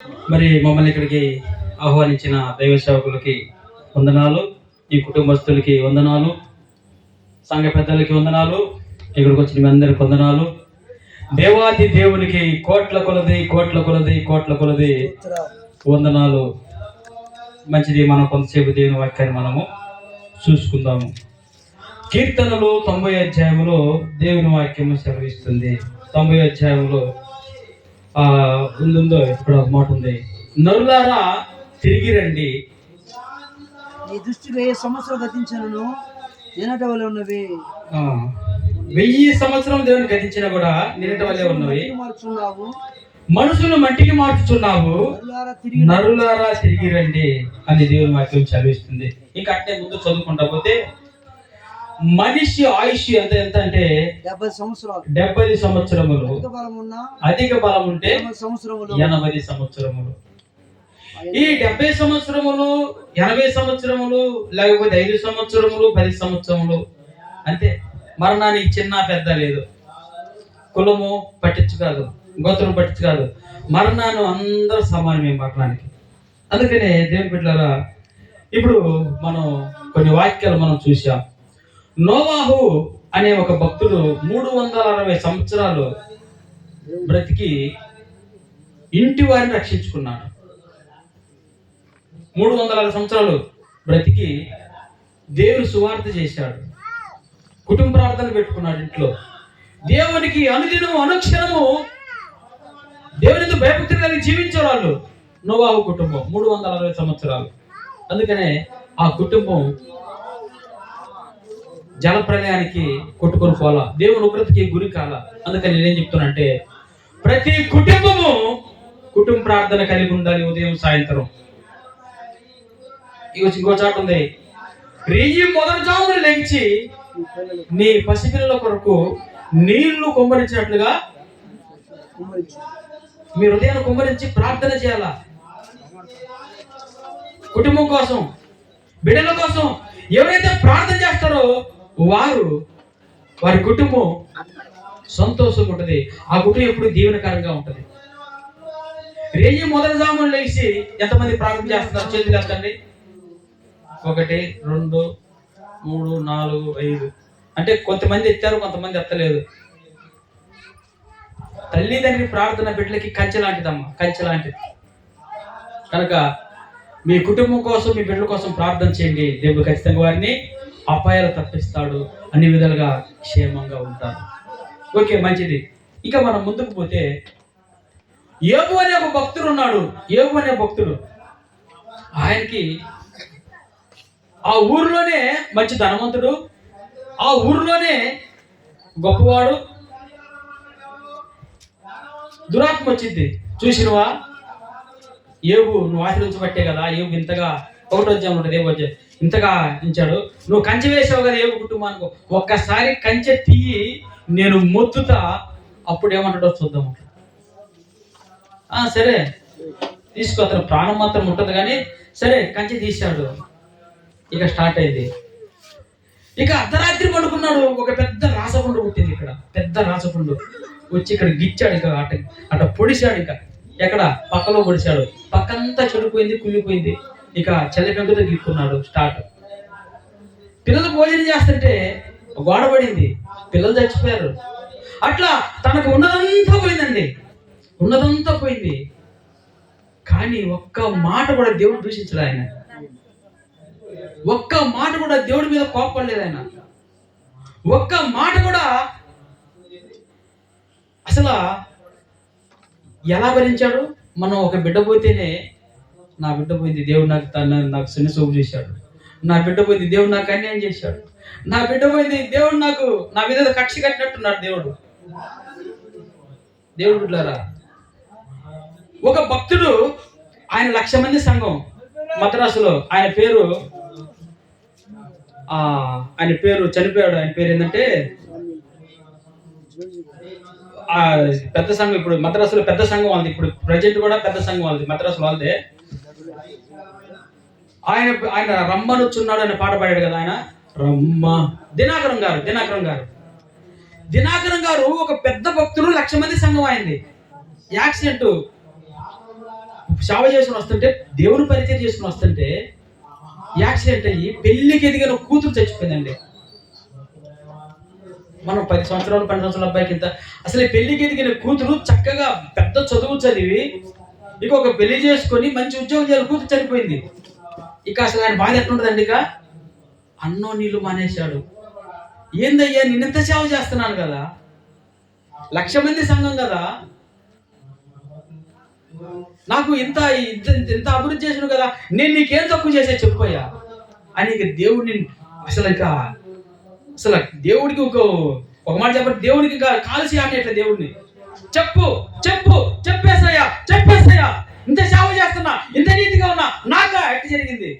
మరి మమ్మల్ని ఇక్కడికి ఆహ్వానించిన దైవ సేవకులకి వందనాలు, ఈ కుటుంబస్తులకి వందనాలు, సంఘ పెద్దలకి వందనాలు, ఇక్కడికి వచ్చిన మీ అందరికి వందనాలు. దేవాది దేవునికి కోట్ల కొలది వందనాలు. మంచిది. మనం కొంతసేపు దేవుని వాక్యాన్ని మనము చూసుకుందాము. కీర్తనలు 90 అధ్యాయంలో దేవుని వాక్యము సెలవిస్తుంది. 90 అధ్యాయంలో ఉందో ఇక్కడ ఒక మాట ఉంది, నరులారా తిరిగి రండి. నీ దృష్టిలో ఏ సంవత్సరం గతించను నిన్నటి వలె ఉన్నవి. 1000 సంవత్సరం దేవుని గతించినా కూడా నిన్నటి వలె ఉన్నవి. మనుషులు మట్టికి మార్చుచున్నావు, నరులారా తిరిగి రండి అని దేవుని వాక్యం చదివిస్తుంది. ఇంకా అట్టే ముందు చదువుకుంటా పోతే మనిషి ఆయుష్ ఎంత అంటే 70 సంవత్సరములు, అధిక బలం ఉంటే 80 సంవత్సరములు. ఈ 70 సంవత్సరములు, 80 సంవత్సరములు, లేకపోతే 5 సంవత్సరములు, 10 సంవత్సరములు అంతే. మరణానికి చిన్న పెద్ద లేదు, కులము పట్టించు కాదు, గోత్రం పట్టించు కాదు, మరణాన్ని అందరూ సమానమే మరణానికి. అందుకనే దేవుని బిడ్డలారా, ఇప్పుడు మనం కొన్ని వాక్యాలు మనం చూసాం. నోవాహు అనే ఒక భక్తుడు 360 సంవత్సరాలు బ్రతికి ఇంటి వారిని రక్షించుకున్నాడు. 360 సంవత్సరాలు బ్రతికి దేవుని సువార్త చేశాడు, కుటుంబ ప్రార్థన పెట్టుకున్నాడు ఇంట్లో. దేవునికి అనుదినము అనుక్షణము దేవునితో భయభక్తులు కలిగి జీవించే వాళ్ళు నోవాహు కుటుంబం 360 సంవత్సరాలు. అందుకనే ఆ కుటుంబం జలప్రలయానికి కొట్టుకొని పోలా, దేవుని ఉగ్రతకి గురి కాల. అందుకని నేనేం చెప్తున్నానంటే, ప్రతి కుటుంబము కుటుంబ ప్రార్థన కలిగి ఉండాలి ఉదయం సాయంత్రం. ఇంకో చాట ఉంది, మొదటి జామున లేచి నీ పసిపిల్లల కొరకు నీళ్లు కుమ్మరించినట్లుగా మీ హృదయాన్ని కుమ్మరించి ప్రార్థన చేయాలా. కుటుంబం కోసం, బిడ్డల కోసం ఎవరైతే ప్రార్థన చేస్తారో వారి కుటుంబం సంతోషంగా ఉంటుంది. ఆ కుటుంబం ఎప్పుడు దీవెనకరంగా ఉంటుంది. మొదటి జామున లేచి ఎంతమంది ప్రార్థన చేస్తున్నారు? చేతులు ఎత్తండి. 1 2 3 4 5 అంటే కొంతమంది ఎత్తారు, కొంతమంది ఎత్తలేదు. తల్లిదండ్రి ప్రార్థన బిడ్డలకి కంచె లాంటిదమ్మా, కంచె లాంటిది. కనుక మీ కుటుంబం కోసం, మీ బిడ్డల కోసం ప్రార్థన చేయండి. దేవుడు ఖచ్చితంగా వారిని అపాయాలు తప్పిస్తాడు, అన్ని విధాలుగా క్షేమంగా ఉంటారు. ఓకే, మంచిది. ఇంకా మనం ముందుకు పోతే, యోబు అనే ఒక భక్తుడు ఉన్నాడు. యోబు అనే భక్తుడు, ఆయనకి ఆ ఊరిలోనే మంచి ధనవంతుడు, ఆ ఊరిలోనే గొప్పవాడు. దురాత్మ వచ్చింది, చూసినవా యోబు నువ్వు ఆశ్రయించబట్టే కదా యోబు ఇంతగా 1వ అధ్యాయం ఉంటుంది, యోబు ఇంతగా ఇచ్చాడు. నువ్వు కంచె వేసావు కదా యోబు కుటుంబానికి, ఒక్కసారి కంచె తీయి నేను మొత్తుతా, అప్పుడు ఏమంటాడో చూద్దాం. సరే తీసుకో, అతను ప్రాణం మాత్రం ఉంటుంది కానీ సరే కంచె తీశాడు. ఇక స్టార్ట్ అయింది. ఇక అర్ధరాత్రి పడుకున్నాడు, ఒక పెద్ద రాసపుండు పుట్టింది. ఇక్కడ పెద్ద రాసపుండు వచ్చి ఇక్కడ గిచ్చాడు, ఇక అట పొడిచాడు. ఇక ఎక్కడ పక్కలో పొడిచాడు, పక్కంతా చెడిపోయింది, కుళ్ళిపోయింది. ఇక చల్లి పెంకుతో గీక్కున్నాడు. స్టార్ట్. పిల్లలు భోజనం చేస్తుంటే గోడ పడింది, పిల్లలు చచ్చిపోయారు. అట్లా తనకు ఉన్నదంతా పోయిందండి, ఉన్నదంతా పోయింది. కానీ ఒక్క మాట కూడా దేవుడు దూషించలే. ఆయన ఒక్క మాట కూడా దేవుడి మీద కోపడలేదు. ఆయన ఒక్క మాట కూడా అసలు ఎలా భరించాడు? మనం ఒక బిడ్డ పోతేనే, నా బిడ్డ పోయింది, దేవుడు నాకు చిన్న సోపు చేశాడు, నా బిడ్డ పోయింది, దేవుడు నాకు అన్యాయం చేశాడు, నా బిడ్డ పోయింది, దేవుడు నా మీద కక్ష కట్టినట్టున్నాడు దేవుడు. దేవుడు బిడ్డలారా, ఒక భక్తుడు, ఆయన 1,00,000 మంది సంఘం మద్రాసులో, ఆయన పేరు చనిపోయాడు. ఆయన పేరు ఏంటంటే, పెద్ద సంఘం, ఇప్పుడు మద్రాసులో పెద్ద సంఘం వాళ్ళది, ఇప్పుడు ప్రజెంట్ కూడా పెద్ద సంఘం వాళ్ళది, మద్రాసు వాళ్ళదే. ఆయన రమ్మనుచున్నాడు అనే పాట పాడాడు కదా ఆయన. దినాకరం గారు ఒక పెద్ద భక్తుడు, 1,00,000 మంది సంఘం అయింది. యాక్సిడెంట్ సేవ చేసుకుని వస్తుంటే, దేవుని పరిచయం చేసుకుని వస్తుంటే యాక్సిడెంట్ అయ్యి పెళ్లికి ఎదిగిన కూతురు చచ్చిపోయిందండి. మనం 10 సంవత్సరాలు 12 సంవత్సరాల అబ్బాయికి ఇంత అసలు పెళ్లికి ఎదిగిన కూతురు చక్కగా పెద్ద చదువు చదివి ఇక ఒక పెళ్లి చేసుకొని మంచి ఉద్యోగం చేయాలి, కూతురు చనిపోయింది. ఇక అసలు ఆయన బాధ ఎట్లుంటుందండి? ఇక అన్నో నీళ్ళు మానేశాడు. ఏందయ్యా, నిన్నెంత సేవ చేస్తున్నాను కదా, 1,00,000 మంది సంఘం కదా, నాకు ఇంత ఇంత అభివృద్ధి చేసిన కదా, నేను నీకేం తక్కువ చేసే చెప్పయ్యా అని ఇక దేవుడిని అసలు దేవుడికి ఒక మాట చెప్పండి, దేవుడికి ఇంకా కాల్సి ఆడేట్ల దేవుడిని చెప్పేసయ్యా ఇంత సేవ చేస్తున్నా, ఇంత నీతిగా ఉన్నా, నాకా ఎట్ట జరిగింది,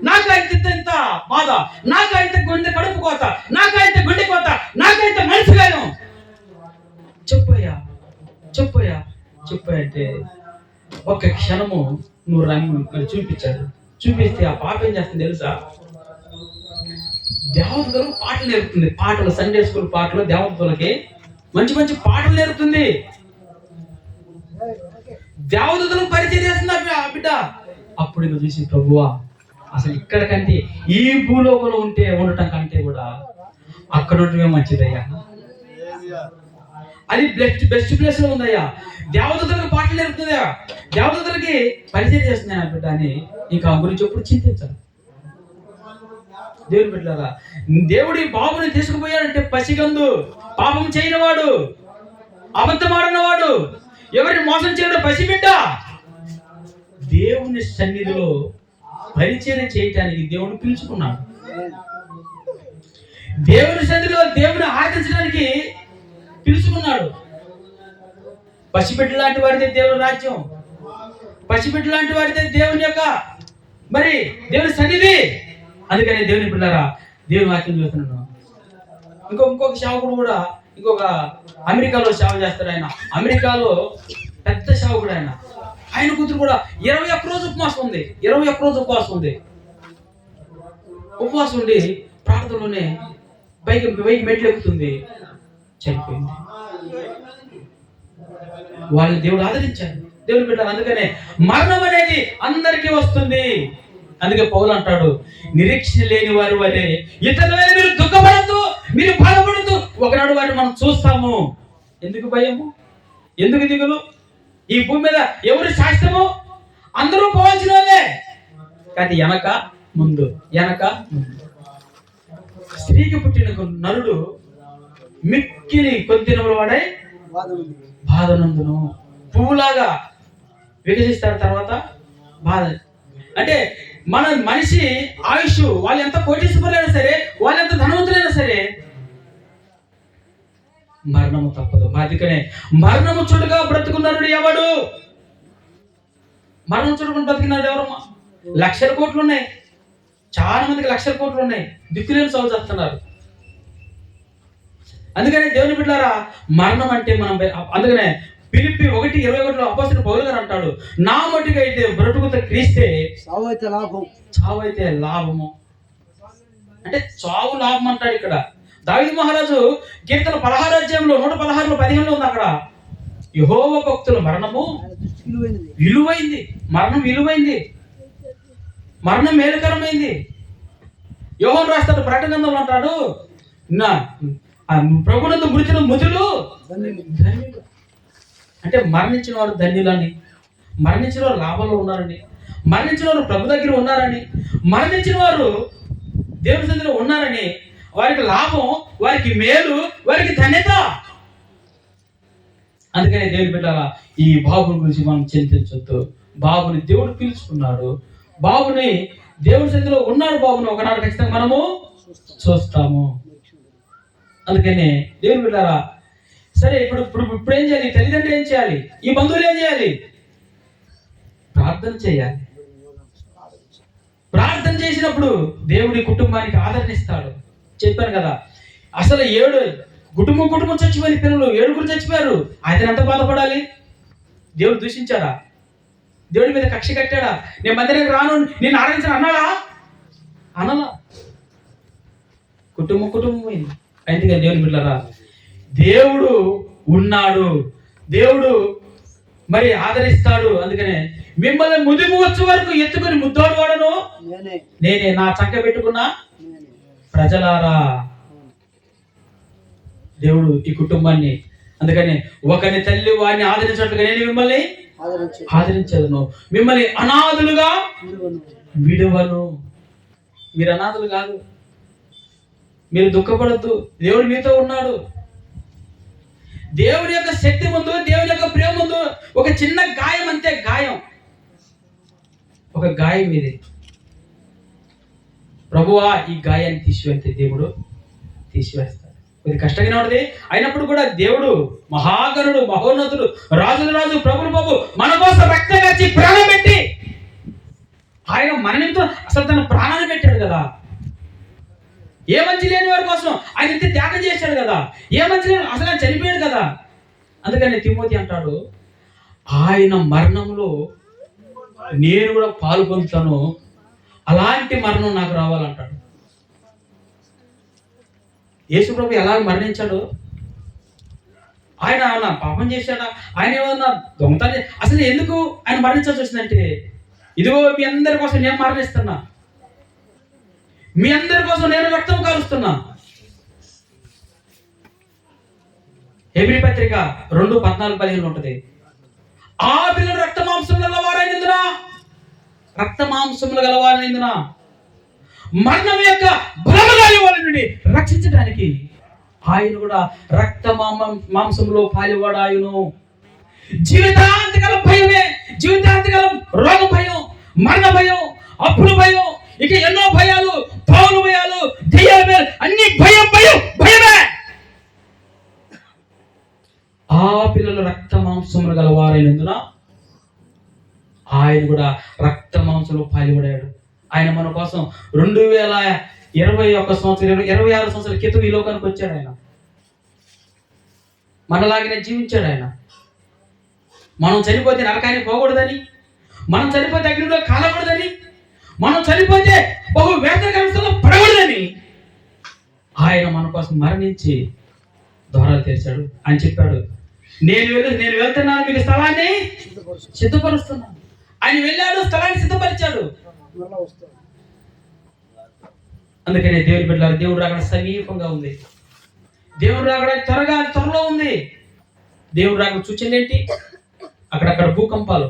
నాకా ఇంత బాధ, నాకా ఇంత కడుపు కోత, నాకా ఇంత గుండె కోత, నాకా ఇంత మనసు గాయం, చెప్పయ్యా అంటే ఒక్క క్షణము నువ్వు రంగు చూపించాడు. చూపిస్తే ఆ పాప ఏం చేస్తుంది తెలుసా? దేవతలు పాటలు నేర్పుతుంది. పాటలు, సండే స్కూల్ పాటలు దేవతలకి మంచి మంచి పాటలు నేర్పుతుంది. దేవతలు పరిచయం చేస్తుంది ఆ బిడ్డ. అప్పుడు ఇక చూసి, ప్రభువా అసలు ఇక్కడ కంటే ఈ భూలోకంలో ఉండటం కంటే కూడా అక్కడ ఉండటమే మంచిదయ్యా, అది బెస్ట్ ప్లేస్ లో ఉందయ్యా, దేవదూతలకు పాటలు నేర్పుతుందయ్యా, దేవదూతలకి పరిచయం చేస్తున్నాయి ఆ బిడ్డ అని ఇంకా ఆ గురించి ఎప్పుడు చింతించాలి. దేవుని బిడ్డలారా, దేవుడి బాబుని తీసుకుపోయాడంటే పసిగందు, పాపం చేయనివాడు, అబద్ధమాడినవాడు, ఎవరిని మోసం చేయడం పసిబిడ్డ దేవుని సన్నిధిలో పరిచయం చేయటానికి దేవుని పిలుచుకున్నాడు. దేవుని సన్నిధిలో దేవుని ఆరాధించడానికి పిలుచుకున్నాడు. పసిబిడ్డ లాంటి వాడితే దేవుని రాజ్యం, పసిబిడ్డ లాంటి వాడితే దేవుని యొక్క మరి దేవుని సన్నిధి. అందుకని దేవుని బిడ్డలారా, దేవుని వాక్యం చూస్తున్నాడు. ఇంకొక సేవకుడు కూడా ఇంకొక అమెరికాలో సేవ చేస్తాడు. ఆయన అమెరికాలో పెద్ద సేవకుడు. ఆయన కూతురు కూడా 21 రోజు ఉపవాసం ఉంది. 21 రోజు ఉపవాసం ఉండి ప్రార్థనలోనే పైకి మెట్లు ఎక్కుతుంది, చనిపోయింది. వాళ్ళని దేవుడు ఆదరించాడు. దేవుని బిడ్డలు, అందుకనే మరణం అనేది అందరికీ వస్తుంది. అందుకే పౌలు అంటాడు, నిరీక్షణ లేని వారి వలె ఇతరుల వలె మీరు దుఃఖపడద్దు, మీరు బాధపడద్దు, ఒకనాడు వారిని మనం చూస్తాము. ఎందుకు భయము, ఎందుకు దిగులు? ఈ భూమి మీద ఎవరు శాస్త్రము? అందరూ పోవాల్సిన వాళ్ళే, కానీ వెనక ముందు. స్త్రీకి పుట్టిన నరుడు మిక్కిలి కొద్ది దినముల వాడై బాధనందును, పువ్వులాగా వికసిస్తాడు. తర్వాత బాధ అంటే మనిషి ఆయుష్, వాళ్ళు ఎంత కోటీశ్వరులైనా సరే, వాళ్ళు ఎంత ధనవంతులైనా సరే, మరణము తప్పదు. అందుకనే మరణము చుడుగా బ్రతుకున్నాడు ఎవడు? మరణం చుడుకుని బ్రతికినాడు ఎవరమ్మా? 1,00,000 కోట్లు ఉన్నాయి, చాలా మందికి 1,00,000 కోట్లు ఉన్నాయి, దిక్కులేని సాగు చేస్తున్నారు. అందుకనే దేవుని బిడ్డలారా, మరణం అంటే మనం అందుకనే ఫిలిప్పీ 1:21 అపోస్తలుడు పౌలు గారు అంటాడు, నా మట్టుకైతే బ్రతుకుత క్రీస్తే, చావైతే లాభము. అంటే చావు లాభం అంటాడు ఇక్కడ. దావీదు మహారాజు కీర్తన 16 అధ్యాయంలో 116లో 15లో ఉంది. అక్కడ యెహోవా భక్తుల మరణము విలువైంది, మరణం విలువైంది, మరణం మేలుకరమైంది. యోహాను రాస్తాడు, ప్రకటన గ్రంథంలో అంటాడు, నా ప్రభునందు మృతుల ముదులు ధన్యులు. అంటే మరణించిన వారు ధన్యులని, మరణించిన వారు లాభంలో ఉన్నారని, మరణించిన వారు ప్రభు దగ్గర ఉన్నారని, మరణించిన వారు దేవుని సన్నిధిలో ఉన్నారని, వారికి లాభం, వారికి మేలు, వారికి ధన్యత. అందుకని దేవుని బిడ్డలారా, ఈ బాబుని గురించి మనం చింతించొద్దు. బాబుని దేవుడు పిలుచుకున్నాడు, బాబుని దేవుని సన్నిధిలో ఉన్నాడు. బాబుని ఒకనాడు ఖచ్చితంగా మనము చూస్తాము. అందుకని దేవుని బిడ్డలారా, సరే ఇప్పుడు ఏం చేయాలి? తల్లిదండ్రులు ఏం చేయాలి? ఈ బంధువులు ఏం చేయాలి? ప్రార్థన చేయాలి. ప్రార్థన చేసినప్పుడు దేవుడి కుటుంబానికి ఆదరణ ఇస్తాడు. చెప్పాను కదా, అసలు కుటుంబం చచ్చిపోయిన పిల్లలు 7 చచ్చిపోయారు. ఆయన ఎంత బాధపడాలి? దేవుడు దూషించాడా? దేవుడి మీద కక్ష కట్టాడా? నేను మందిరానికి రాను, నేను ఆరాధించను అన్నాడా? అనలా. కుటుంబం పోయింది. అందుకే దేవుని బిడ్డలారా, దేవుడు ఉన్నాడు, దేవుడు మరి ఆదరిస్తాడు. అందుకనే మిమ్మల్ని ముదిమి వచ్చే వరకు ఎత్తుకుని ముద్దోడు వాడను నేనే నేనే, నా చంక పెట్టుకున్న నేనే. ప్రజలారా. దేవుడు ఈ కుటుంబాన్ని, అందుకని ఒకని తల్లి వాడిని ఆదరించినట్లుగా నేను మిమ్మల్ని ఆదరించు. ఆదరించదును, మిమ్మల్ని అనాథులుగా విడువను. విడువను. మీరు అనాథులు కాదు, మీరు దుఃఖపడద్దు. దేవుడు మీతో ఉన్నాడు. దేవుడి యొక్క శక్తి ముందు, దేవుడి యొక్క ప్రేమ ముందు ఒక చిన్న గాయం అంతే, గాయం, ఒక గాయం ఇది. ప్రభువా ఈ గాయాన్ని తీసివేస్తే దేవుడు తీసివేస్తాడు. ఇది కష్టంగానే ఉంటుంది, అయినప్పుడు కూడా దేవుడు మహాగణుడు, మహోన్నతుడు, రాజుల రాజు, ప్రభులు ప్రభు, మన కోసం రక్తం వచ్చి ప్రాణం పెట్టి, ఆయన మన నిమిత్తం అసలు తన ప్రాణాన్ని పెట్టాడు కదా. ఏ మంచి లేని వారి కోసం ఆయన ఇంత త్యాగం చేశాడు కదా. ఏ మంచి లేని, అసలు ఆయన చనిపోయాడు కదా. అందుకని తిమోతి అంటాడు, ఆయన మరణంలో నేను కూడా పాల్గొంటాను, అలాంటి మరణం నాకు రావాలంటాడు. యేసు ప్రభు ఎలా మరణించాడు? ఆయన ఏమన్నా పాపం చేశాడా? ఆయన ఏమన్నా దొంగతనం? అసలు ఎందుకు ఆయన మరణించాల్సి వచ్చిందంటే, ఇదిగో మీ అందరి కోసం నేను మరణిస్తున్నా, మీ అందరి కోసం నేను రక్తం కాలుస్తున్నా. హెబ్రీ పత్రిక 2:14-15 ఉంటుంది. ఆ పిల్లలు రక్త మాంసములు గలవారైనందున, రక్త మాంసములు గలవారైనందున మరణం యొక్క బలముగాలి వాళ్ళ నుండి రక్షించడానికి ఆయన కూడా రక్త మాంసంలో పాలివాడాయును. జీవితాంతకాల భయమే, జీవితాంతకాలం రోగ భయం, మరణ భయం, అప్పుల భయం, ఇక ఎన్నో భయాలు, పావుల భయాలు, దెయ్యాల భయాలు, అన్ని భయం భయం భయమే. ఆ పిల్లలు రక్త మాంసములు గలవారైనందున ఆయన కూడా రక్త మాంసంలో పాలిపడాడు. ఆయన మన కోసం 2021 సంవత్సరం 26 సంవత్సరాల క్రితం ఈ లోకానికి వచ్చాడు. ఆయన మనలాగానే జీవించాడు. ఆయన మనం చనిపోతే నరకానికి పోకూడదని, మనం చనిపోతే అగ్నిలో కాలకూడదని, మనం చనిపోతే బహు వేదన కలుగుతుందో పడకూడదని ఆయన మన కోసం మరణించి ద్వారాలు తెరిచాడు. ఆయన చెప్పాడు, నేను వెళ్తున్నాను, మీకు స్థలాన్ని సిద్ధపరుస్తున్నాను. ఆయన వెళ్ళాడు, స్థలాన్ని సిద్ధపరిచాడు. అందుకనే దేవుని బిడ్డలారా, దేవుడు రాకడ సమీపంగా ఉంది. దేవుడు రాకడ త్వరలో ఉంది. దేవుడు రాకడ సూచనలు ఏంటి? అక్కడక్కడ భూకంపాలు,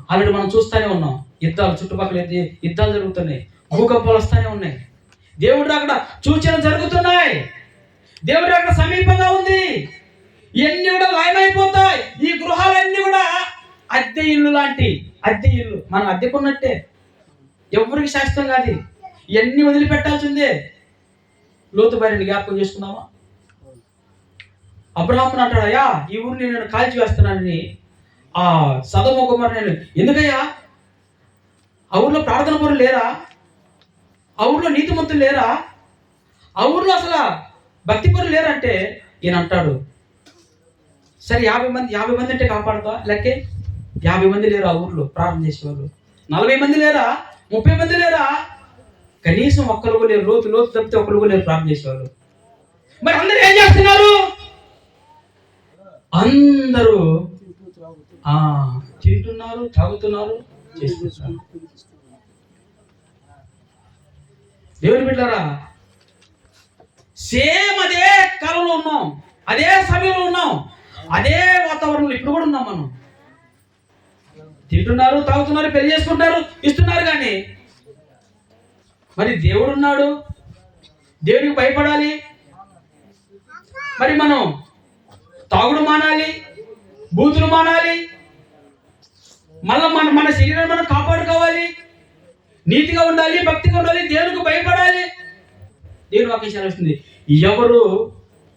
ఆల్రెడీ మనం చూస్తూనే ఉన్నాం. యుద్ధాలు, చుట్టుపక్కల యుద్ధాలు జరుగుతున్నాయి, భూకంపాలు వస్తూనే ఉన్నాయి. దేవుడు రాకడ సూచనలు జరుగుతున్నాయి. దేవుడు రాకడ సమీపంగా ఉంది. ఇవన్నీ కూడా లయమైపోతాయి. ఈ గృహాలన్నీ కూడా అద్దె ఇల్లు లాంటి, అద్దె ఇల్లు, మనం అద్దెకున్నట్టే, ఎవరికి శాశ్వతం కాదు. ఇవన్నీ వదిలిపెట్టాల్సిందే. లోతు భార్యని జ్ఞాపకం చేసుకున్నావా? అబ్రహాముని అంటాడు, అయ్యా ఈ ఊరిని నేను కాల్చి వేస్తున్నానని. ఆ సదొమ గొమొర్రా నేను, ఎందుకయ్యా ఆ ఊర్లో ప్రార్థన పరులు లేరా? ఆ ఊర్లో నీతిమంతులు లేరా? ఆ ఊర్లో అసలు భక్తి పరులు లేరంటే ఈయన అంటాడు, సరే 50 మంది అంటే కాపాడుతా, లెక్కే 50 మంది లేరు ఆ ఊర్లో ప్రార్థన చేసేవాళ్ళు. 40 మంది లేరా? 30 మంది లేరా? కనీసం ఒక్కరు లేరు. లోతు తప్పితే ఒక్కరు లేరు ప్రార్థన చేసేవాళ్ళు. మరి అందరూ ఏం చేస్తున్నారు? అందరూ తింటున్నారు, తాగుతున్నారు, చేస్తున్నారు. దేవుని బిడ్డలారా, సేమ్ అదే కాలంలో ఉన్నాం, అదే సమయంలో ఉన్నాం, అదే వాతావరణంలో ఇప్పుడు కూడా ఉన్నాం. మనం తింటున్నారు, తాగుతున్నారు, పెళ్లి చేసుకుంటారు, ఇస్తున్నారు. కానీ మరి దేవుడు ఉన్నాడు, దేవుడికి భయపడాలి. మరి మనం తాగుడు మానాలి, బూతులు మానాలి, మళ్ళీ మన శరీరాన్ని మనం కాపాడుకోవాలి, నీతిగా ఉండాలి, భక్తిగా ఉండాలి, దేవునికి భయపడాలి. దేవుని వాక్యం సెలవిస్తుంది, ఎవరు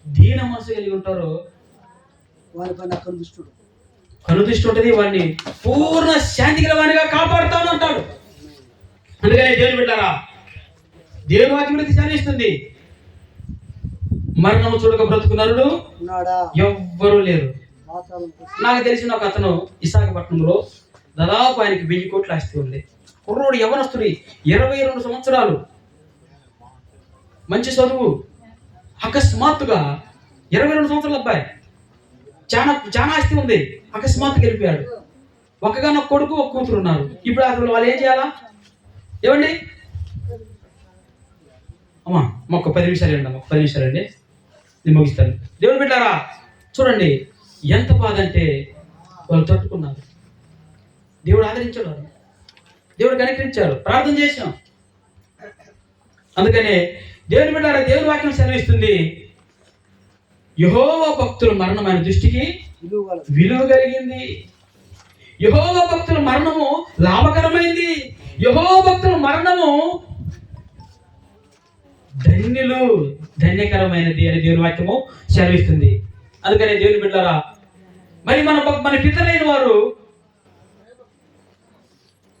దీన మనసు కలిగి ఉంటారో వారిపైన కనుదృష్టి ఉంటుంది, వాడిని పూర్ణ శాంతి గల వాడిగా కాపాడుతాను అంటాడు. అందుకనే దేవుని బిడ్డలారా, దేవుని వాక్యం గురించి సెలవిస్తుంది, మరణము చూడక బ్రతుకు నరుడు ఎవ్వరూ లేరు. నాకు తెలిసిన ఒక అతను విశాఖపట్నంలో దాదాపు ఆయనకి 1000 కోట్ల ఆస్తి ఉంది. కుర్రోడు యవ్వనస్తుడు, 22 సంవత్సరాలు, మంచి చదువు. అకస్మాత్తుగా 22 సంవత్సరాల అబ్బాయి, చాలా ఆస్తి ఉంది, అకస్మాత్తుగా వెళ్ళిపోయాడు. ఒక్కగానొక్క కొడుకు ఒక కూతురు ఉన్నారు. ఇప్పుడు అసలు వాళ్ళు ఏం చేయాలా? ఏమండి అమ్మా, ఒక 10 నిమిషాలు అండి అమ్మ, 10 నిమిషాలు అండి, నేను ముగిస్తాను. దేవుడు బిడ్డారా చూడండి ఎంత బాధ అంటే వాళ్ళు తట్టుకున్నారు. దేవుడు ఆదరించాడు, దేవుడు కనికరించాడు, ప్రార్థన చేశాం. అందుకనే దేవుని బిడ్డారా దేవుని వాక్యం సెలవిస్తుంది, యెహోవా భక్తుల మరణం ఆయన దృష్టికి విలువ కలిగింది. యెహోవా భక్తుల మరణము లాభకరమైంది. యెహోవా భక్తుల మరణము ధన్యకరమైనది అని దేవుని వాక్యము సెలవిస్తుంది. అందుకనే దేవుని బిడ్డలారా మరి మన పితరులైన వారు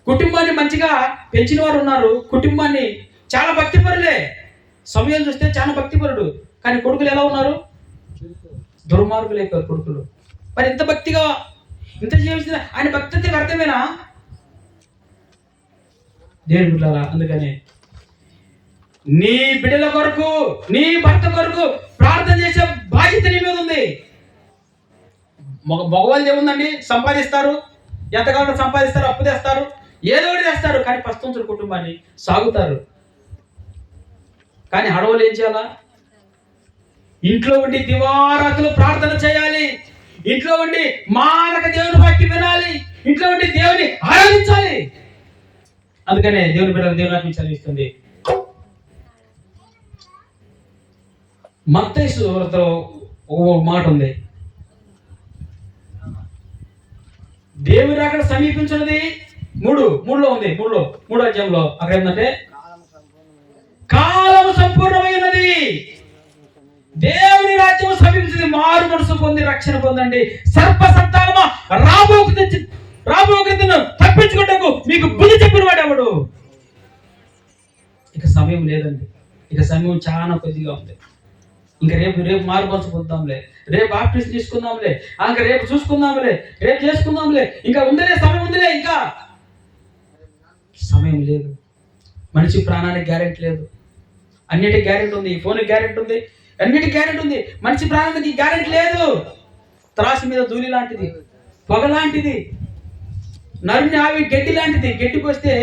కుటుంబాన్ని మంచిగా పెంచిన వారు ఉన్నారు. కుటుంబాన్ని చాలా భక్తిపరులే. సమయం చూస్తే చాలా భక్తిపరుడు, కానీ కొడుకులు ఎలా ఉన్నారు? దుర్మార్గులు అయిపోయారు కొడుకులు. మరి ఇంత భక్తిగా ఇంత జీవించిన ఆయన భక్తి అయితే వ్యర్థమేనా? దేవుని బిడ్డలారా అందుకనే నీ బిడ్డల కొరకు, నీ భర్త కొరకు ప్రార్థన చేసే బాధ్యత నీ మీద ఉంది. మగవాళ్ళు ఏముందండి, సంపాదిస్తారు, ఎంతకాలం సంపాదిస్తారు, అప్పు తెస్తారు, ఏదో ఒకటి చేస్తారు, కానీ ప్రస్తుతం కుటుంబాన్ని సాగుతారు. కానీ ఆడవాళ్ళు ఏం చేయాలా? ఇంట్లో ఉండి దివారాతులు ప్రార్థన చేయాలి, ఇంట్లో ఉండి మానక దేవుని వాక్యం వినాలి, ఇంట్లో ఉండి దేవుని ఆరాధించాలి. అందుకనే దేవుని బిడ్డలు దేవుని వాక్యం చదివిస్తుంది. మత్తయి సువార్తలో ఓ మాట ఉంది, దేవుని అక్కడ సమీపించినది మూడులో ఉంది, మూడో అధ్యాయంలో అక్కడ ఏంటంటే కాలం సంపూర్ణమైనది, దేవుని రాజ్యం సమీపించింది, మారు మనసు పొంది రక్షణ పొందండి, సర్ప సంతానమా రాబోకృతను తప్పించుకుంటకు మీకు బుద్ధి చెప్పిన వాడు ఎవడు? ఇక సమయం లేదండి, ఇక సమయం చాలా కొద్దిగా ఉంది. ఇంకా రేపు మారు మనసు పొందాంలే, రేపు బాప్టిజం తీసుకుందాంలే, ఇంకా రేపు చూసుకుందాంలే, రేపు చేసుకుందాంలే, ఇంకా ఉందిలే, సమయం ఉందిలే. ఇంకా సమయం లేదు. మనిషి ప్రాణానికి గ్యారెంటీ లేదు. అన్నిటికీ గ్యారెంటీ ఉంది, ఈ ఫోన్కి గ్యారెంటీ ఉంది, అన్నిటికీ గ్యారెంటీ ఉంది. మనిషి ప్రాణానికి గ్యారెంటీ లేదు. త్రాసు మీద ధూళి లాంటిది, పొగ లాంటిది, నరుని ఆవి గడ్డి లాంటిది. గడ్డికి వస్తే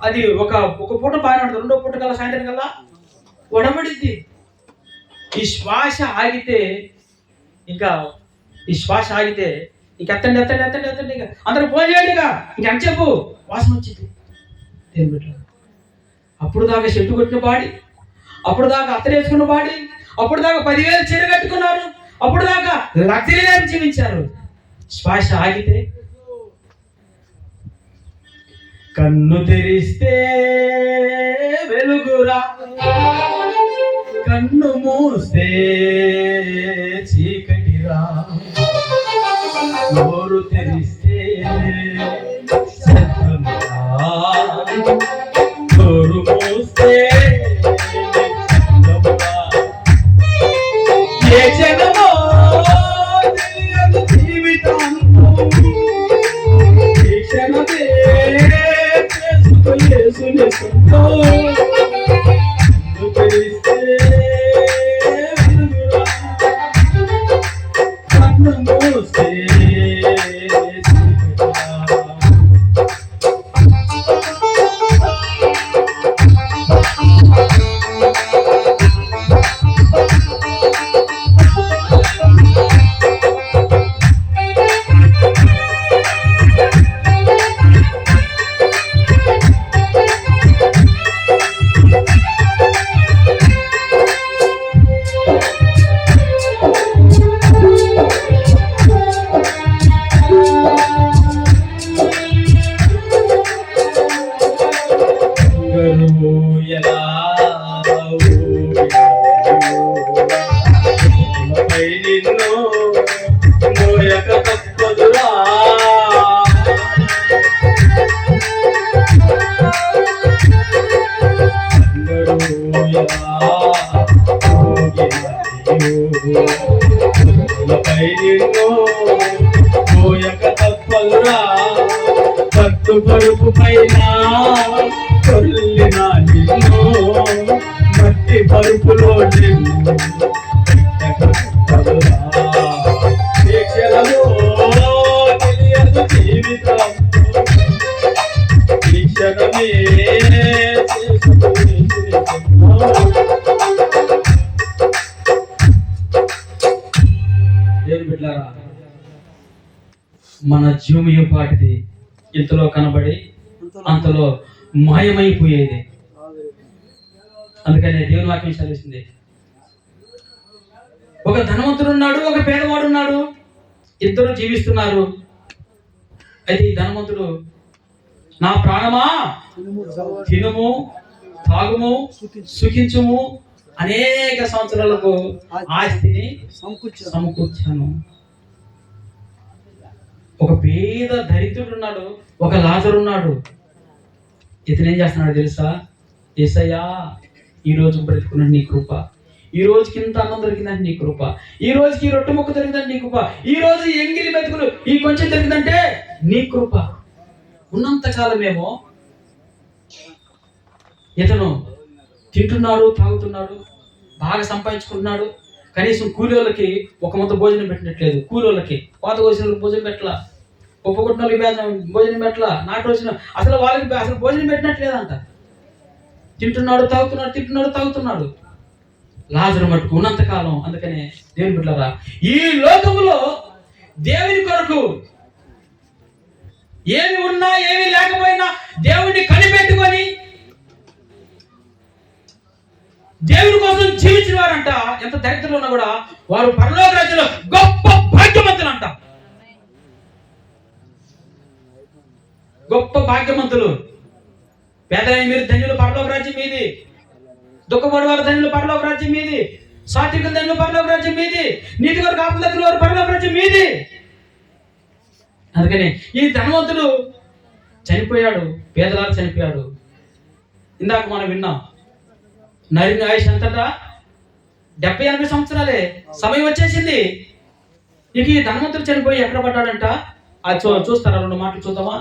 అది ఒక పూట బాగానే ఉంటుంది, రెండో పూట కల్లా సాయంత్రం కల్లా వడబడిద్ది. ఈ శ్వాస ఆగితే ఇంక ఎత్తండి ఇక అందరూ ఫోన్ చేయండి, ఇంక ఎంతసేపు వాసన వచ్చింది. దేని బిడ్డ అప్పుడు దాకా చెట్టు కొట్టిన బాడీ, అప్పుడు దాకా అత్తరేసుకున్న బాడీ, అప్పుడు దాకా 10,000 చీర కట్టుకున్నారు, అప్పుడు దాకా లగ్జరీగా జీవించారు. శ్వాస ఆగితే, కన్ను తెరిస్తే వెలుగురా, కన్ను మూస్తే చీకటిరా, నోరు తెరిస్తే శబ్దమురా, నోరు మూస్తే శబ్దమురా. ఏ జనమో తెలియదు జీవితం, ఈ క్షణమే యేసుని సొంతం. పరుపు పైన కొల్లిన నిన్ను, మట్టి పరుపులో నిన్ను తెలియదు జీవితం, మన జీవమయ పాటిది ఇంతలో కనబడి అంతలో మాయమైపోయేది. అందుకనే దేవుని వాక్యం చదివిస్తుంది, ఒక ధనవంతుడు ఉన్నాడు, ఒక పేదవాడు ఉన్నాడు, ఇద్దరు జీవిస్తున్నారు. అయితే ఈ ధనవంతుడు, నా ప్రాణమా తినుము తాగుము సుఖించుము, అనేక సంవత్సరాలకు ఆస్తిని సమకూర్చాను. ఒక పేద దరిద్రుడు ఉన్నాడు, ఒక లాజరు ఉన్నాడు. ఇతను ఏం చేస్తున్నాడు తెలుసా? యేసయ్యా, ఈ రోజు బ్రతుకున్నాడు నీ కృప, ఈ రోజుకి ఇంత అన్నం దొరికిందంటే నీ కృప, ఈ రోజుకి ఈ రొట్టె ముక్క దొరికిందంటే నీ కృప, ఈ రోజు ఎంగిలి బతుకులు ఈ కొంచెం దొరికిందంటే నీ కృప. ఉన్నంతకాలమేమో ఇతను తింటున్నాడు, తాగుతున్నాడు, బాగా సంపాదించుకుంటున్నాడు. కనీసం కూలోళ్ళకి ఒక ముద్ద భోజనం పెట్టినట్లేదు. కూలోళ్ళకి పాత కోసిన భోజనం పెట్టలా, ఒప్పుకొట్టిన వాళ్ళకి భోజనం పెట్టలా, నాటి రోజున అసలు వాళ్ళకి అసలు భోజనం పెట్టినట్లేదంట. తింటున్నాడు తాగుతున్నాడు, తింటున్నాడు తాగుతున్నాడు. లాజరు మట్టుకు ఉన్నంతకాలం. అందుకనే దేవుని బిడ్డలారా, ఈ లోకములో దేవుని కొరకు ఏమి ఉన్నా ఏమి లేకపోయినా దేవుణ్ణి కనిపెట్టుకొని దేవుని కోసం జీవించిన వారంట, ఎంత దరిద్రంలో ఉన్నా కూడా వారు పరలోక రాజ్యంలో గొప్ప భాగ్యవంతులు అంట. గొప్ప భాగ్యవంతులు. పేదలైన మీరు ధన్యులు, పరలోక రాజ్యం మీది. దుఃఖపడి వారు ధన్యులు, పరలోక రాజ్యం మీది. సాత్వికులు ధన్యులు, పరలోక రాజ్యం మీది. నీతి కొరకు ఆపదలు వారు పరలోక రాజ్యం మీది. అందుకని ఈ ధనవంతుడు చనిపోయాడు, పేదవారు చనిపోయాడు. ఇందాక మనం విన్నాం, నరుని ఆయుష్ ఎంతటా 70-80 సంవత్సరాలే. సమయం వచ్చేసింది. ఇక ఈ ధనవంతుడు చనిపోయి ఎక్కడ పడ్డాడంట? అది చూస్తారా? 2 మాటలు చూద్దామా?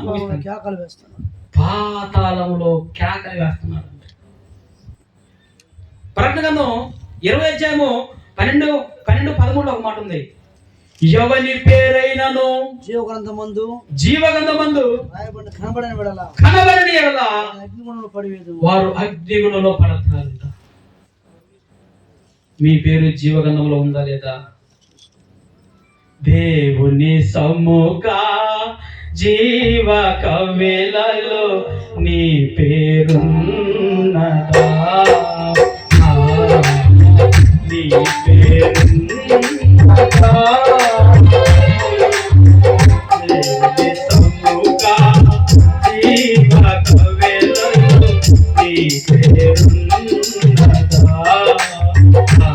పాతాళంలో కేకలు వేస్తున్నాడు. ప్రకటన గ్రంథం 20 అధ్యాయము 12-13 ఒక మాట ఉంది. ఎవని పేరైనను జీవగ్రంథమందు కనబడని ఎడల వారు అగ్నిగుణంలో పడతారంట. మీ పేరు జీవగ్రంథంలో ఉందా లేదా? దేవుని సమ్ముఖ జీవ కవిలలో నీ పేరున్నదా? నీ పేరున్నదా? దేవుని సమ్ముఖ జీవ కవిలలో నీ పేరున్నదా? నీ పేరున్నదా?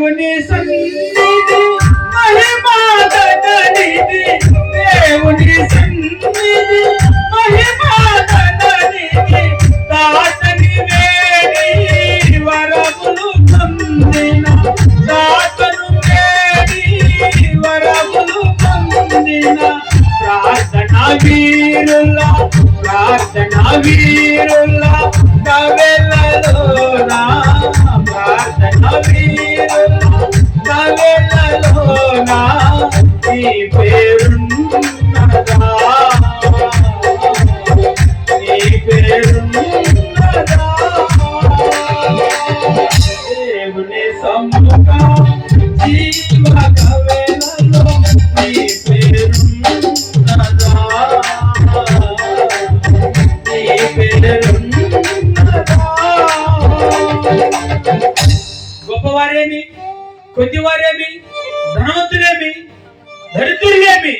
దేవుని సన్నిధి మహిమాగణనిధి, దేవుని సన్నిధి మహిమాగణనిధి, దాతని వేడి వరములు పొందిన, దాతను వేడి వరములు పొందిన ప్రార్థనా వీరుల కవెలలోనా, ప్రార్థనా వీరుల కవెలలోనా నీ పేరున్నదా, నీ పేరున్నదా, దేవుని సమ్ముఖ జీవ కవెలలో నీ పేరున్నదా, నీ పేరున్నదా. గొప్పవారేమి, కొద్దివారేమి, ధనవంతులేమి, దరిద్రులేమి,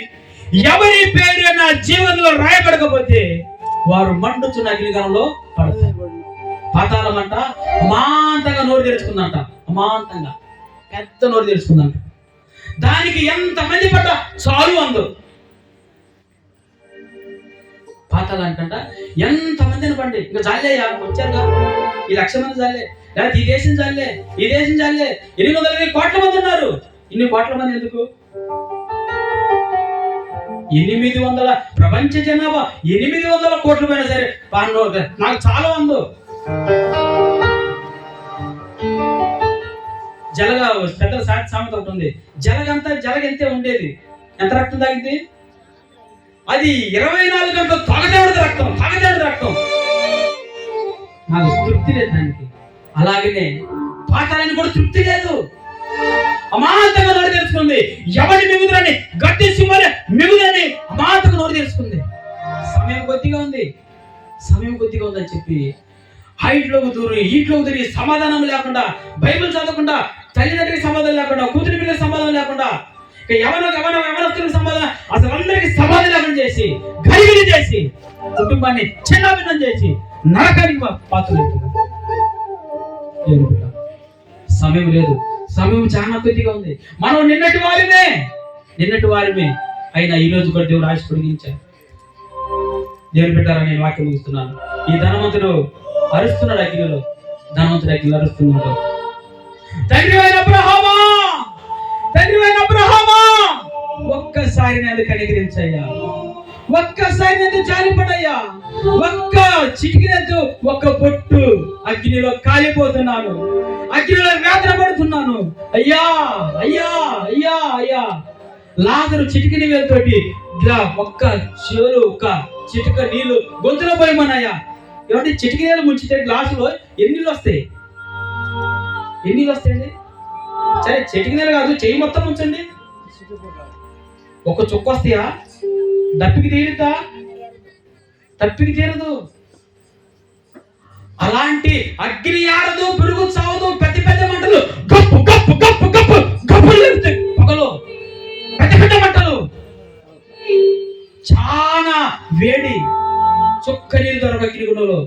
ఎవరి పేరు నా జీవనంలో రాయబడకపోతే వారు మండుచున్న అగ్నిగణంలో పడతారు. పాతాళం అంట అమాంతంగా నోరు తెరుచుకుందంట, అమాంతంగా పెద్ద నోరు తెరుచుకుందంట. దానికి ఎంత మంది పడ్డా చాలు అందు. పాతాళం అంటంట ఎంత మందిని పండి ఇంకా చాలేయా, వచ్చారుగా ఈ 1,00,000 మంది చాలే, లేకపోతే ఈ దేశం చాలే, ఈ దేశం చాలే, 800 కోట్ల మంది ఉన్నారు. ఇన్ని కోట్ల మంది ఎందుకు? 800 ప్రపంచ జనాభా 800 కోట్లు పోయినా సరే నాకు చాలా అందు. జలగ పెద్ద సామెత ఒకటి ఉంది, జలగంతే ఉండేది. ఎంత రక్తం తాగింది? అది 24 గంటలు తాగదేవడది రక్తం. నాకు తృప్తి లేదు దానికి. అలాగనే పాతాళానికి కూడా తృప్తి లేదు, అమాంతంగా నోరు తెలుసుకుంది. ఎవరి మిగుదని గట్టి సింహలే మిగుదని అమాంతంగా నోరు తెలుసుకుంది. సమయం కొద్దిగా ఉందని చెప్పి హైట్లోకి దూరి సమాధానం లేకుండా, బైబిల్ చదవకుండా, తల్లిదండ్రులకి సమాధానం లేకుండా, కూతురి పిల్లలకి సమాధానం లేకుండా, ఇక ఎవరికి సమాధానం, అసలు అందరికి సమాధానం లేకుండా చేసి, గరిగిరి చేసి, కుటుంబాన్ని చిన్నభిన్నం చేసి నరకానికి పాత్రలవుతున్నారు. సమయం లేదు, సమయం చాలా కొద్దిగా ఉంది. మనం నిన్నటి వారిమే అయినా ఈ రోజు కూడా దేవుడు ఆశ పొడిగించారు. దేవుని పెట్టారా, నేను వాక్యం ముగిస్తున్నాను. ఈ ధనవంతుడు అరుస్తున్నాడు అగ్నిలో, అరుస్తున్నాడు. తండ్రి అయిన అబ్రహామా, ఒక్కసారి నన్ను కనికరించయ్యా, ఒక్కసారి నన్ను జాలిపడయ్యా, ఒక్క చిటికినట్టు ఒక్క పొట్టు అగ్నిలో కాలిపోతున్నాను, అగ్నిలో వేదన పడుతున్నాను. అయ్యా అయ్యా అయ్యా అయ్యా. లాజరు చిటికిన వేలుతోటి ఒక్క చెవులు, ఒక్క చిటిక నీళ్లు గొంతులో పోయమన్నాయా. ఏమంటే చిటికి నీళ్ళు ముంచితే గ్లాసులో ఎన్ని నీళ్ళు వస్తాయండి? సరే చిటికి నీళ్ళు కాదు, చెయ్యి మొత్తం ఉంచండి, ఒక చుక్క వస్తాయా? దప్పికి తీరదు. అలాంటి అగ్ని ఆరదు, పురుగు చావదు, పెద్ద మంటలు గప్పు గప్పు గప్పు గప్పు గప్పులు పొగలు, పెద్ద మంటలు, చాలా వేడి, చుక్క నీరు దొరక అగ్నిగుండంలో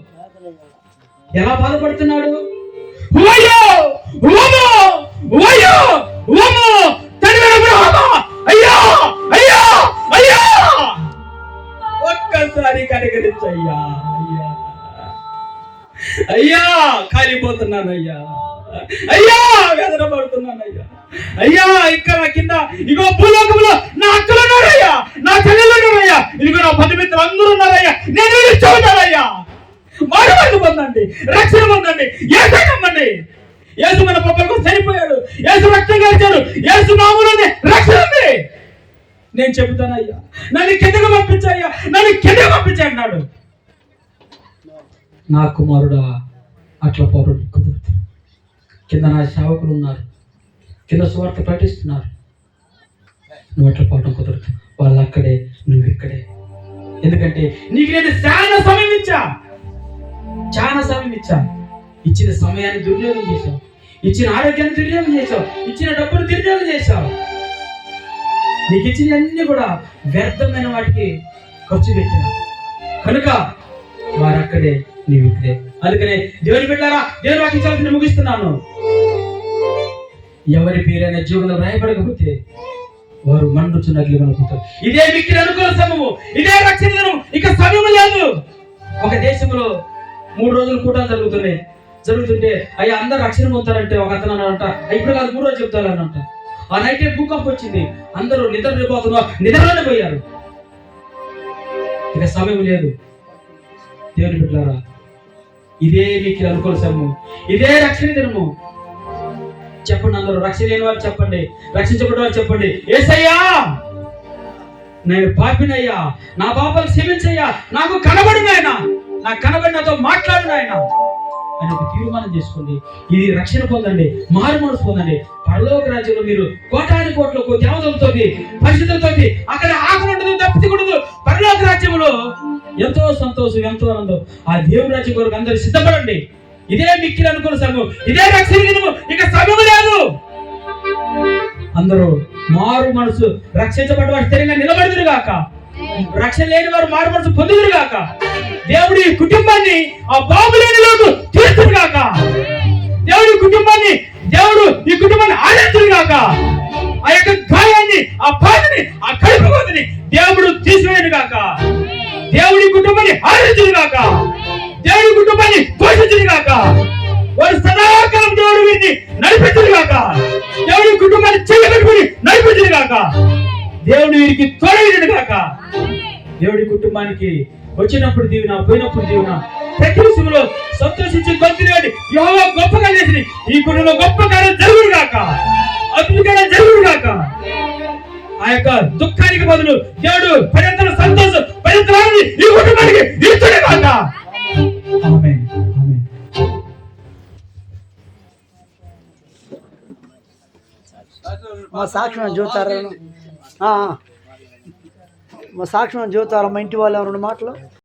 ఎలా బాధపడుతున్నాడు. ఒక్కసారి కనికరించయ్యా, అయ్యా కాలిపోతున్నాను, అయ్యా వేదన పడుతున్నానయ్యా, ఇంకా నా కింద ఇగో భూలోకంలో నా అక్కలు ఉన్నారయ్యా, నా చెల్లెలు ఉన్నారయ్యా, ఇదిగో నా బంధుమిత్రులు అందరూ ఉన్నారయ్యా, నేను చెబుతానయ్యా, మారు పొందండి, రక్షణ పొందండి, యేసు నమ్మండి. యేసు మన పాపలకు చనిపోయాడు, యేసు రక్తం కార్చాడు, యేసు నామములోనే రక్షణ ఉంది. నేను చెబుతానయ్యా, నన్ను కిందకు పంపించాయి అన్నాడు. నా కుమారుడా అట్లా పోవడం కుదరదు. కింద నా సేవకులు ఉన్నారు, కింద సువార్త ప్రకటిస్తున్నారు, నువ్వు అట్లా పోవడం కుదరదు. వాళ్ళు అక్కడే, నువ్వు ఇక్కడే. ఎందుకంటే నీకు నేను చాలా సమయం ఇచ్చా, ఇచ్చిన సమయాన్ని దుర్వినియోగం చేశావు, ఇచ్చిన ఆరోగ్యాన్ని దుర్వినియోగం చేశావు, ఇచ్చిన డబ్బును దుర్వినియోగం చేశావు. నీకు ఇచ్చిన అన్ని కూడా వ్యర్థమైన వాటికి ఖర్చు పెట్టావు కనుక వారు అక్కడే, నీవు ఇక్కడే. అందుకనే దేవుని బిడ్డలారా, దేవుని వాక్యం చదివి ముగిస్తున్నాను. ఎవరి పేరైనా జీవనంలో రాయబడకపోతే వారు మండుచున్న అగ్నిలో అనుకుంటారు. ఇదే మిక్కిలి అనుకూల సమయము, ఇదే రక్షణ దినము, ఇక సమయం లేదు. ఒక దేశంలో 3 రోజులు కూటాలు జరుగుతుంటే అయ్యా అందరు రక్షణ పొందుతారంటే ఒక అతను అన్నాడంట, ఇప్పుడు కాదు 3 రోజులు చెప్తారనంట. ఆ నైటే భూకంపం వచ్చింది, అందరూ నిద్రలోనే పోయారు. ఇక సమయం లేదు. దేవుని బిడ్డలారా, ఇదే మీకు అనుకూల సమయము, ఇదే రక్షణ దినము. చెప్పండి అందరూ, రక్షణ లేని వారు చెప్పండి, రక్షించబడిన వారు చెప్పండి, యేసయ్యా నేను పాపినయ్యా, నా పాపాలు క్షమించయ్యా, నాకు కనబడు నాయనా, నాకు కనబడి నాతో మాట్లాడు నాయనా అని ఒక తీర్మానం చేసుకోండి. ఇది రక్షణ పొందండి, మారు మనసు పొందండి. పరలోక రాజ్యంలో మీరు కోటాది కోట్లకు దేవతలతో పరిశుద్ధులతో అక్కడ ఆకలి ఉండదు, తప్పికూడదు. పరలోక రాజ్యంలో ఎంతో సంతోషం, ఎంతో ఆనందం. ఆ దేవుని రాజ్యం కొరకు అందరూ సిద్ధపడండి. ఇదే మిక్కిలి అనుకున్న సమయం, ఇదే రక్షణ దినము, ఇక సమయం లేదు. అందరూ మారు మనసు రక్షించబడ్డ వారు స్థిరంగా నిలబడుదురు గాక, రక్షణ లేని వారు మారు మనసు పొందుదురు గాక, దేవుడి కుటుంబాన్ని ఆ బాబులేనిలోకి తీర్చును గాక, దేవుడి కుటుంబాన్ని దేవుడు ఈ కుటుంబాన్ని ఆదరించును గాక, ఆ యొక్క గాయాన్ని, ఆ బాధని, ఆ కడుపు బాధని దేవుడు తీసివేయను గాక, దేవుడి కుటుంబాన్ని ఆదరించును గాక, దేవుడి కుటుంబాన్ని పోషించును గాక, వారు సదాకాలం దేవుడు వీరిని నడిపించును గాక, దేవుడి కుటుంబాన్ని చెయ్యబెట్టుకుని నడిపించును గాక, దేవుడు వీరికి తోడైనను గాక. దేవుడి కుటుంబానికి వచ్చినప్పుడు దీవెన, పోయినప్పుడు దీవెన, ప్రతి విషయంలో సంతోషించి గొంతులేని యెహోవా గొప్పగా చేసి ఈ కుటుంబంలో గొప్ప కార్యం జరుగును గాక, అద్భుతంగా జరుగును గాక. ఆ యొక్క దుఃఖానికి బదులు దేవుడు పర్యంతర సంతోషం, పర్యంతర ఈ కుటుంబానికి ఇచ్చును గాక. ఆమేన్, ఆమేన్. మా సాక్ష్యం చూతారు, మా సాక్ష్యం చూతారు. మా ఇంటి వాళ్ళు ఎవరు మాటలు